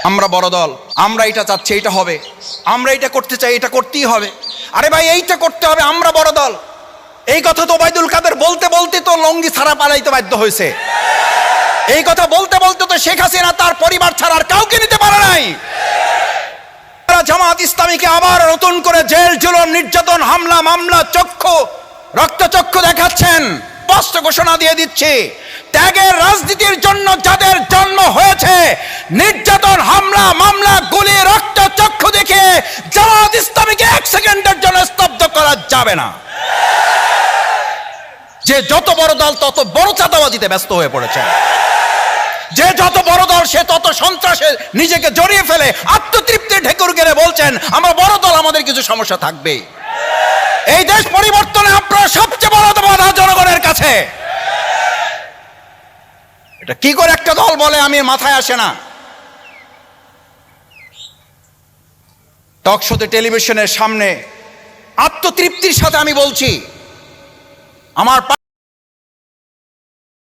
আমরা বড় দল, আমরা এটা চাচ্ছি, এটা হবে, আমরা এটা করতে চাই, এটা করতেই হবে। আরে ভাই, এইটা করতে হবে, আমরা বড় দল। এই কথা তো ওবায়দুল কাদের বলতে বলতে তো লঙ্গি ছাড়া পালাইতে বাধ্য হয়েছে। এই কথা বলতে বলতে তো শেখ হাসিনা তার পরিবার ছাড়া আর কাউকে নিতে পারে নাই। জামাত ইসলামীকে আবার নতুন করে জেল জুলুম নির্যাতন হামলা মামলা চক্ষু রক্তচক্ষু দেখাচ্ছেন। স্পষ্ট ঘোষণা দিয়ে দিচ্ছে, ত্যাগের রাজনীতির জন্য যাদের জন্ম হয়েছে, নির্যাতন হামলা মামলা গুলি রক্তচক্ষু দেখে জামাত ইসলামীকে এক সেকেন্ডের জন্য স্তব্ধ করা যাবে না। যে যত বড় দল তত বড় চাঁদাবাজিতে ব্যস্ত হয়ে পড়েছে, যে যত বড় দল সে তত সন্ত্রাসে নিজেকে জড়িয়ে ফেলে আত্মতৃপ্তির ঢেকুর গেড়ে বলছেন আমরা বড় দল, আমাদের কিছু সমস্যা থাকবে। এই দেশ পরিবর্তনে আপনারা সবচেয়ে বড় বাধা জনগণের কাছে। এটা কি করে একটা দল বলে আমি মাথায় আসে না। টক শোতে টেলিভিশনের সামনে আত্মতৃপ্তির সাথে আমি বলছি, আমার